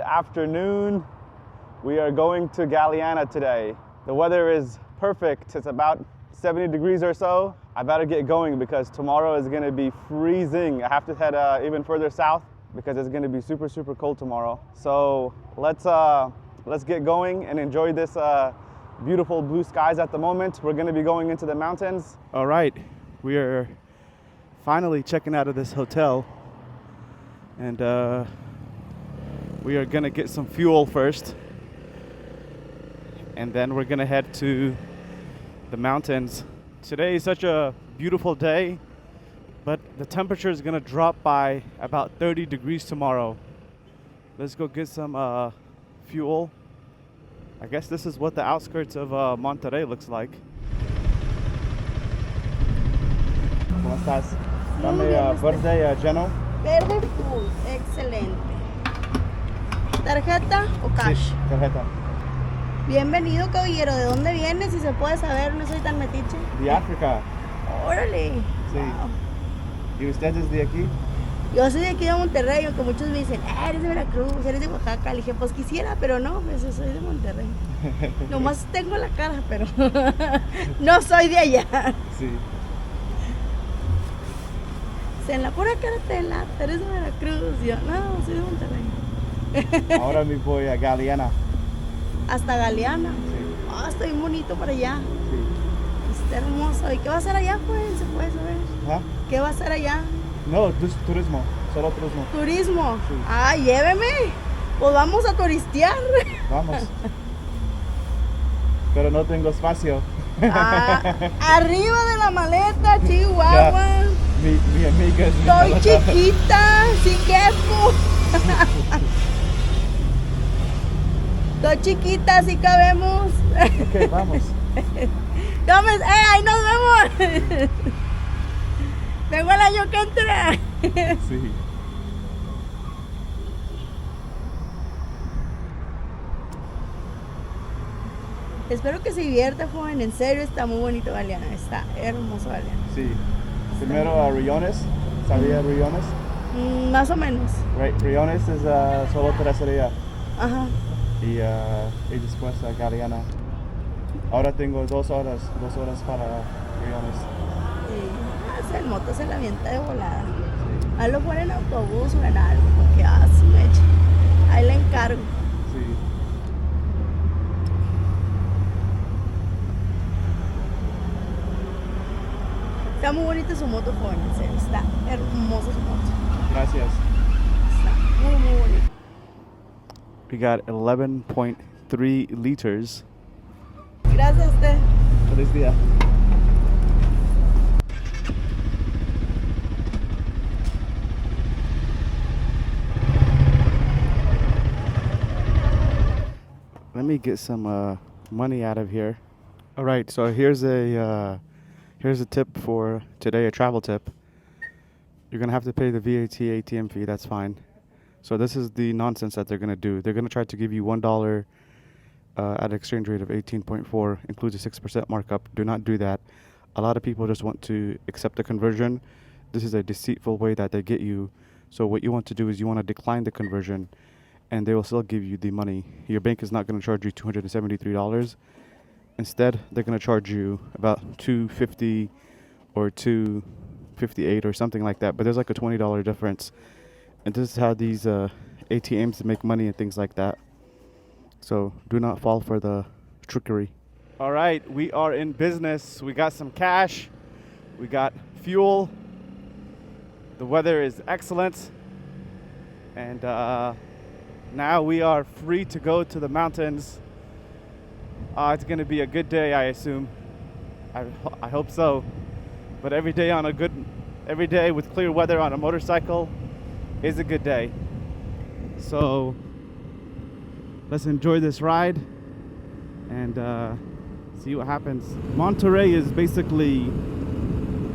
Good afternoon. We are going to Galiana today. The weather is perfect. It's about 70 degrees or so. I better get going because tomorrow is going to be freezing. I have to head even further south because it's going to be super, super cold tomorrow. So let's get going and enjoy this beautiful blue skies at the moment. We're going to be going into the mountains. All right, we are finally checking out of this hotel, and we are going to get some fuel first, and then we're going to head to the mountains. Today is such a beautiful day, but the temperature is going to drop by about 30 degrees tomorrow. Let's go get some fuel. I guess this is what the outskirts of Monterrey looks like. ¿Cómo estás? Dame verde lleno. Verde full, excelente. ¿Tarjeta o cash? Sí, tarjeta. Bienvenido, caballero. ¿De dónde vienes? Si se puede saber, no soy tan metiche. De África. Órale. Sí. Wow. ¿Y usted es de aquí? Yo soy de aquí de Monterrey, aunque muchos me dicen, eres de Veracruz, eres de Oaxaca. Le dije, pues quisiera, pero no, pues yo soy de Monterrey. Nomás tengo la cara, pero no soy de allá. Sí. En la pura cara te lata, eres de Veracruz. Yo, no, soy de Monterrey. Ahora me voy a Galeana. Hasta Galeana. Sí. Ah, está bien bonito para allá. Sí. Está hermoso. ¿Y qué va a hacer allá, pues? ¿Se puede saber? ¿Ah? ¿Qué va a hacer allá? No, turismo, solo turismo. Turismo. Sí. Ah, lléveme. Pues vamos a turistear. Vamos. Pero no tengo espacio. Ah, arriba de la maleta, Chihuahua. Ya. Mi amiga es mi Estoy maleta. chiquita, sí quepo. Estoy chiquita, sí cabemos. Ok, vamos. Ahí nos vemos. Vengo el año que entra. Sí. Espero que se divierta, joven. En serio, está muy bonito Galeana. Está hermoso Galeana. Sí. Primero a Rayones. ¿Sabía Rayones? Más o menos. Rayones es solo terracería. Ajá. Y después a Galiana. Ahora tengo 2 horas para Rayones. Sí. El moto se la avienta de volada. Ahí lo ponen en autobús o en algo, porque su mecha. Ahí le encargo. Sí. Está muy bonita su moto, joven. En serio, está hermosa su moto. Gracias. Está muy, muy bonita. We got 11.3 liters. Gracias a usted. Feliz día. Let me get some money out of here. All right, so here's a tip for today, a travel tip. You're gonna have to pay the VAT ATM fee. That's fine. So this is the nonsense that they're gonna do. They're gonna try to give you $1 at an exchange rate of 18.4, includes a 6% markup. Do not do that. A lot of people just want to accept the conversion. This is a deceitful way that they get you. So what you want to do is you want to decline the conversion, and they will still give you the money. Your bank is not going to charge you $273. Instead, they're going to charge you about $250 or $258 or something like that. But there's like a $20 difference. And this is how these ATMs make money and things like that. So do not fall for the trickery. All right, we are in business. We got some cash. We got fuel. The weather is excellent. And now we are free to go to the mountains. It's going to be a good day, I assume. I hope so. But every day with clear weather on a motorcycle is a good day. So let's enjoy this ride and see what happens. Monterrey is basically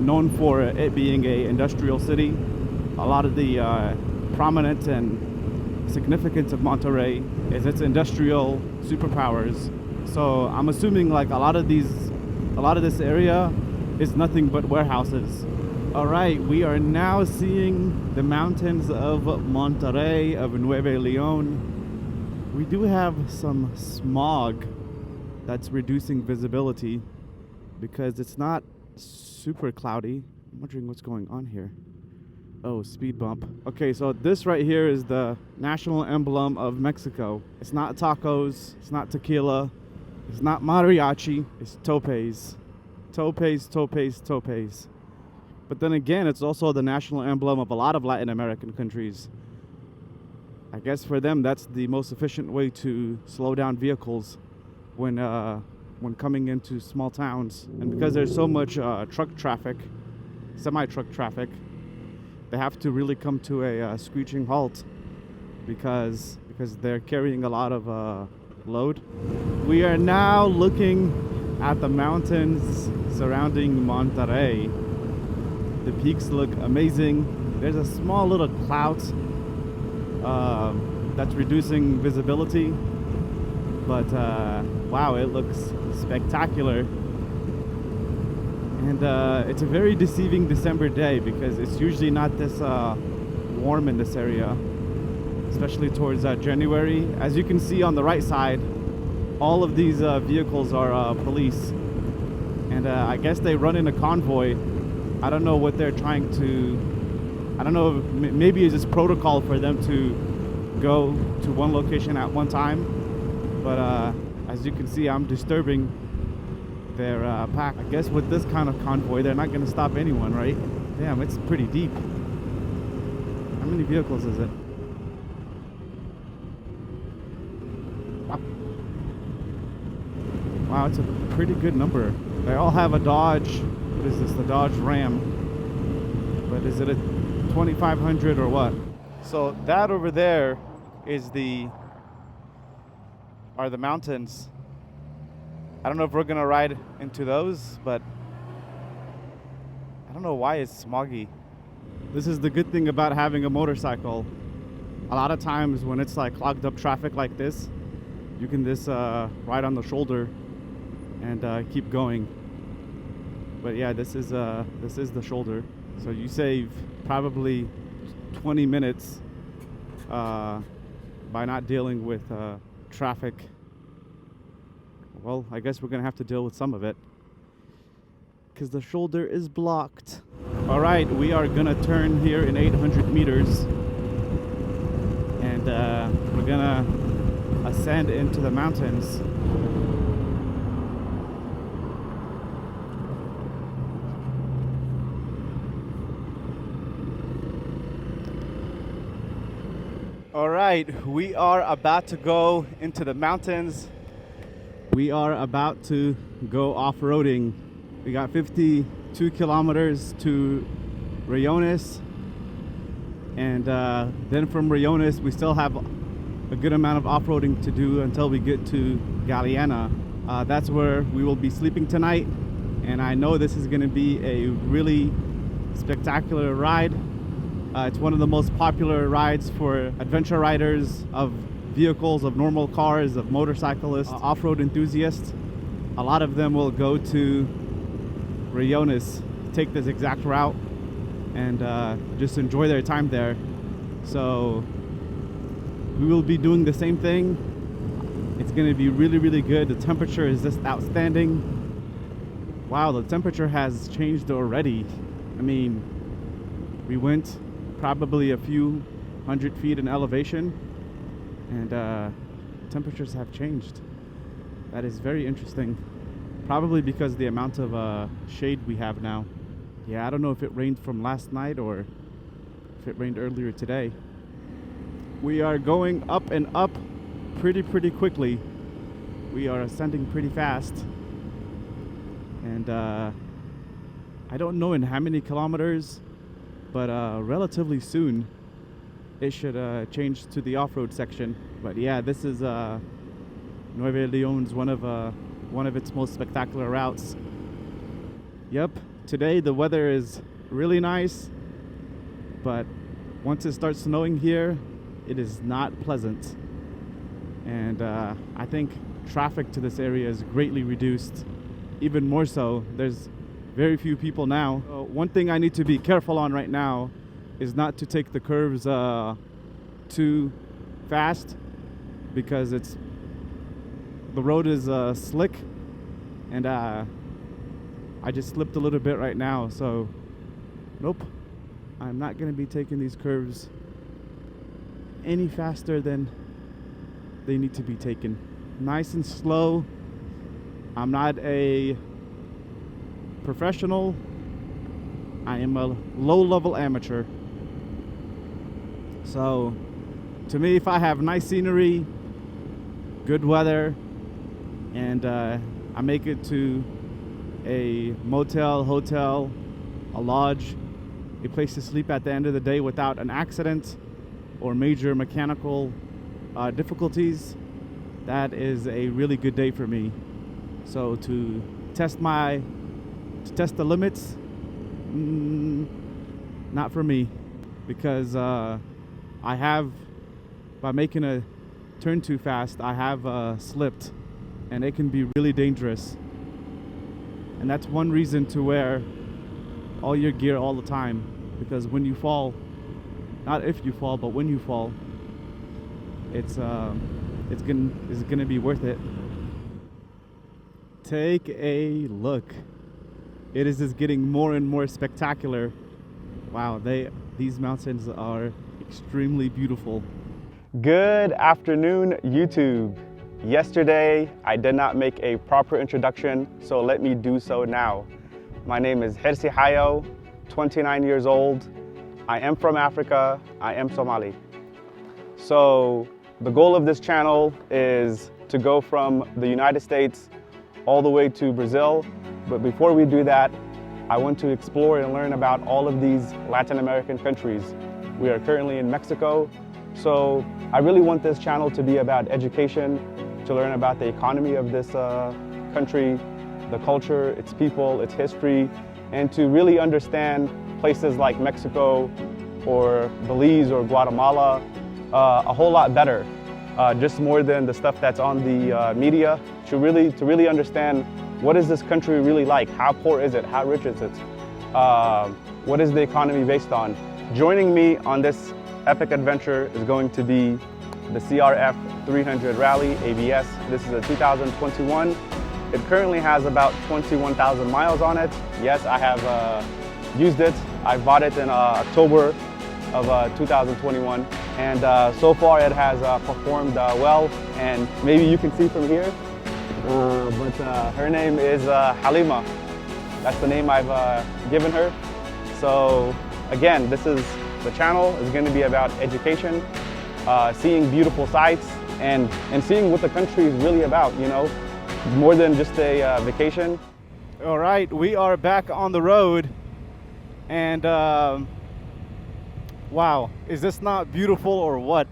known for it being an industrial city. A lot of the prominence and significance of Monterrey is its industrial superpowers. So I'm assuming like a lot of this area is nothing but warehouses. All right, we are now seeing the mountains of Monterrey, of Nuevo Leon. We do have some smog that's reducing visibility because it's not super cloudy. I'm wondering what's going on here. Oh, speed bump. Okay, so this right here is the national emblem of Mexico. It's not tacos, it's not tequila, it's not mariachi, it's topes. Topes, topes, topes. But then again, it's also the national emblem of a lot of Latin American countries. I guess for them, that's the most efficient way to slow down vehicles when coming into small towns. And because there's so much truck traffic, semi-truck traffic, they have to really come to a screeching halt because they're carrying a lot of load. We are now looking at the mountains surrounding Monterrey. The peaks look amazing. There's a small little cloud that's reducing visibility, but wow, it looks spectacular. And it's a very deceiving December day because it's usually not this warm in this area, especially towards January. As you can see on the right side, all of these vehicles are police, and I guess they run in a convoy. I don't know what they're trying to, I don't know, maybe it's just protocol for them to go to one location at one time, but as you can see, I'm disturbing their pack. I guess with this kind of convoy, they're not going to stop anyone, right? Damn, it's pretty deep. How many vehicles is it? Wow, it's a pretty good number. They all have a Dodge. What is this? The Dodge Ram. But is it a 2500 or what? So that over there is are the mountains. I don't know if we're gonna ride into those, but I don't know why it's smoggy. This is the good thing about having a motorcycle. A lot of times when it's like clogged up traffic like this, you can just ride on the shoulder and keep going. But yeah, this is the shoulder, so you save probably 20 minutes by not dealing with traffic. Well, I guess we're gonna have to deal with some of it because the shoulder is blocked. All right, we are gonna turn here in 800 meters, and we're gonna ascend into the mountains. All right, we are about to go into the mountains. We are about to go off-roading. We got 52 kilometers to Rayones, and then from Rayones we still have a good amount of off-roading to do until we get to Galiana. That's where we will be sleeping tonight, and I know this is going to be a really spectacular ride. It's one of the most popular rides for adventure riders of vehicles, of normal cars, of motorcyclists, off-road enthusiasts. A lot of them will go to Rayones, take this exact route, and just enjoy their time there. So we will be doing the same thing. It's going to be really, really good. The temperature is just outstanding. Wow, the temperature has changed already. I mean, we went probably a few hundred feet in elevation, and temperatures have changed. That is very interesting. Probably because the amount of shade we have now. Yeah, I don't know if it rained from last night or if it rained earlier today. We are going up and up pretty quickly. We are ascending pretty fast. And I don't know in how many kilometers, but relatively soon it should change to the off-road section. But yeah, this is Nuevo Leon's one of its most spectacular routes. Yep, today the weather is really nice, but once it starts snowing here, it is not pleasant. And I think traffic to this area is greatly reduced. Even more so, there's very few people now. One thing I need to be careful on right now is not to take the curves too fast, because the road is slick, and I just slipped a little bit right now, so nope, I'm not gonna be taking these curves any faster than they need to be taken. Nice and slow. I'm not a professional. I am a low-level amateur. So to me, if I have nice scenery, good weather, and I make it to a motel, hotel, a lodge, a place to sleep at the end of the day without an accident or major mechanical difficulties, that is a really good day for me. So to test the limits, not for me, because by making a turn too fast, I have slipped, and it can be really dangerous. And that's one reason to wear all your gear all the time, because when you fall, not if you fall, but when you fall, it's gonna be worth it. Take a look. It is just getting more and more spectacular. Wow, these mountains are extremely beautiful. Good afternoon, YouTube. Yesterday, I did not make a proper introduction, so let me do so now. My name is Hersi Hayo, 29 years old. I am from Africa. I am Somali. So the goal of this channel is to go from the United States all the way to Brazil. But before we do that, I want to explore and learn about all of these Latin American countries. We are currently in Mexico, so I really want this channel to be about education, to learn about the economy of this country, the culture, its people, its history, and to really understand places like Mexico or Belize or Guatemala a whole lot better, just more than the stuff that's on the media, to really understand what is this country really like, how poor is it, how rich is it, what is the economy based on. Joining me on this epic adventure is going to be the CRF 300 Rally ABS. This is a 2021. It currently has about 21,000 miles on it. Yes, I have used it. I bought it in October of 2021, and so far it has performed well, and maybe you can see from here, but her name is Halima. That's the name I've given her. So again, the channel is going to be about education, seeing beautiful sights, and seeing what the country is really about, you know, more than just a vacation. All right, we are back on the road, and wow, is this not beautiful or what?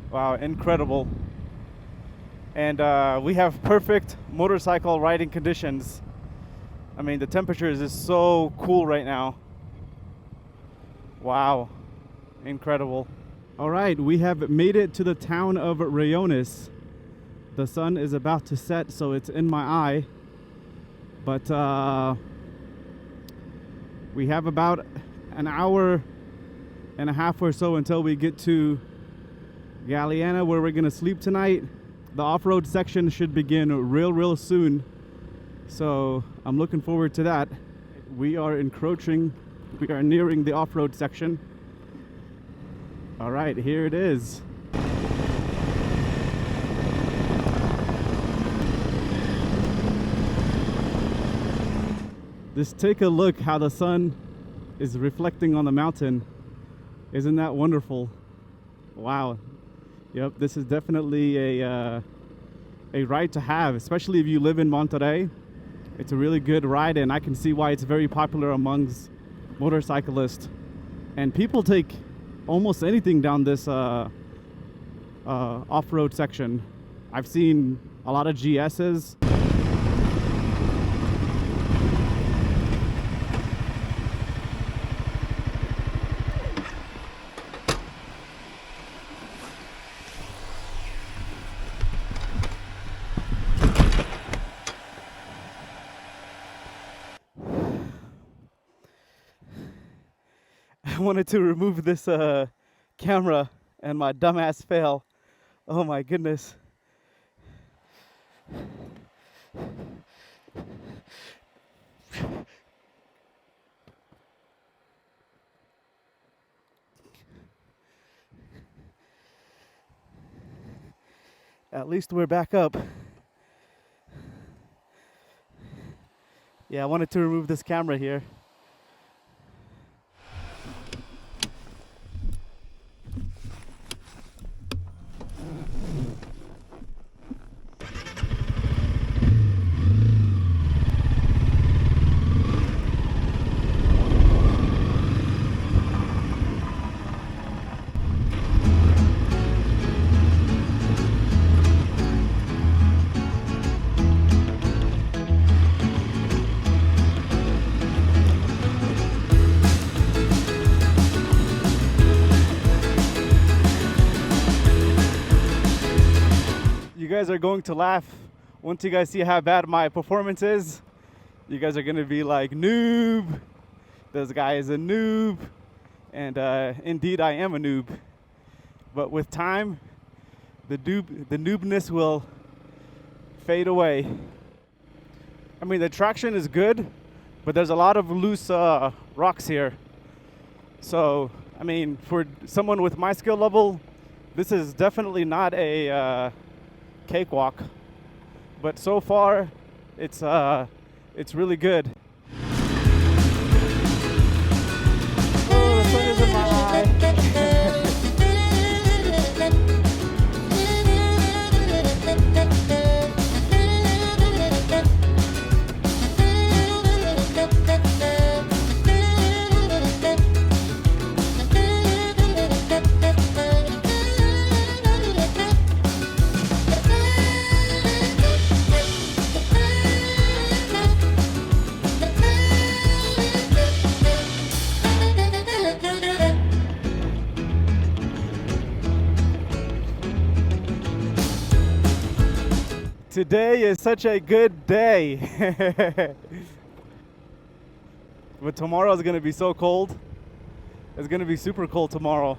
Wow, incredible. And we have perfect motorcycle riding conditions. I mean, the temperature is just so cool right now. Wow, incredible. All right, we have made it to the town of Rayones. The sun is about to set, so it's in my eye. But we have about an hour and a half or so until we get to Galiana, where we're gonna sleep tonight. The off-road section should begin real soon, so I'm looking forward to that. We are nearing the off-road section. All right, here it is. Just take a look how the sun is reflecting on the mountain. Isn't that wonderful? Wow. Yep, this is definitely a ride to have, especially if you live in Monterrey. It's a really good ride, and I can see why it's very popular amongst motorcyclists. And people take almost anything down this off-road section. I've seen a lot of GS's. I wanted to remove this camera, and my dumbass fail. Oh my goodness. At least we're back up. Yeah, I wanted to remove this camera here. You guys are going to laugh once you guys see how bad my performance is. You guys are gonna be like, noob. This guy is a noob. And indeed, I am a noob. But with time, the noobness will fade away. I mean, the traction is good, but there's a lot of loose rocks here. So, I mean, for someone with my skill level, this is definitely not a cakewalk. But so far, it's really good. Oh, the sun is in my eye. Today is such a good day. But tomorrow is going to be so cold. It's going to be super cold tomorrow.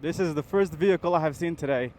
This is the first vehicle I have seen today.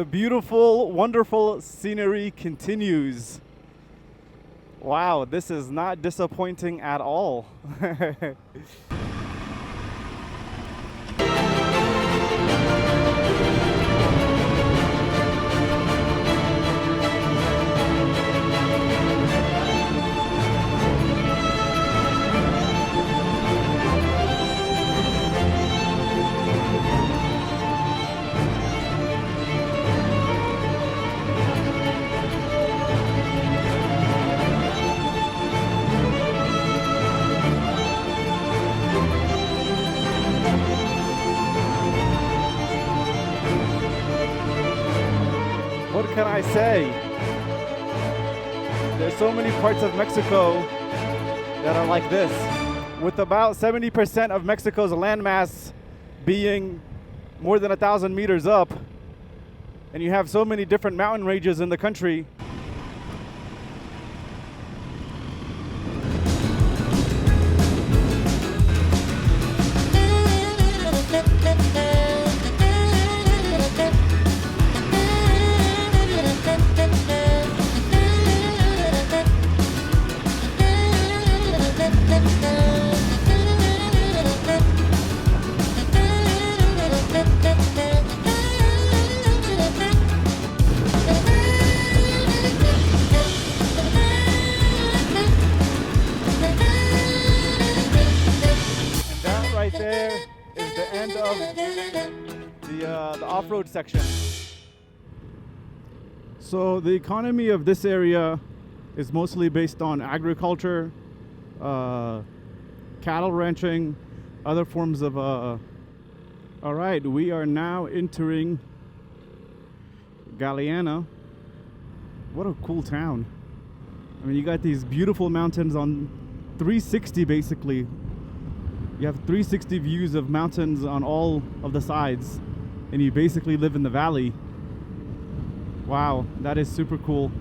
The beautiful, wonderful scenery continues. Wow, this is not disappointing at all. What can I say? There's so many parts of Mexico that are like this, with about 70% of Mexico's landmass being more than 1,000 meters up, and you have so many different mountain ranges in the country. Right there is the end of the off-road section. So the economy of this area is mostly based on agriculture, cattle ranching, other forms of all right, we are now entering Galiana. What a cool town. I mean, you got these beautiful mountains on 360 basically. You have 360 views of mountains on all of the sides, and you basically live in the valley. Wow, that is super cool.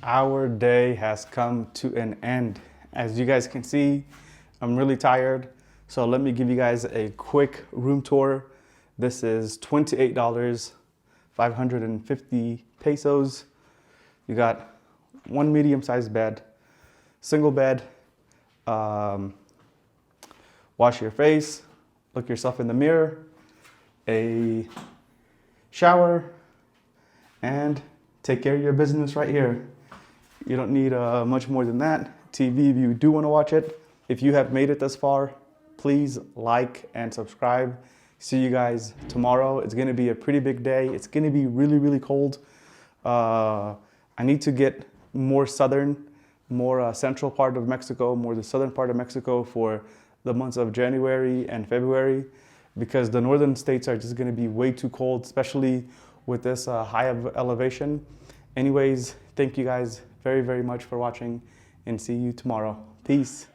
Our day has come to an end. As you guys can see, I'm really tired. So let me give you guys a quick room tour. This is $28, 550 pesos. You got one medium-sized bed, single bed, wash your face, look yourself in the mirror, a shower, and take care of your business right here. You don't need much more than that. TV if you do want to watch it. If you have made it this far, please like and subscribe. See you guys tomorrow. It's going to be a pretty big day. It's going to be really, really cold. I need to get more southern, more central part of Mexico, more the southern part of Mexico for the months of January and February, because the northern states are just going to be way too cold, especially with this high elevation. Anyways, thank you guys very, very much for watching, and see you tomorrow. Peace.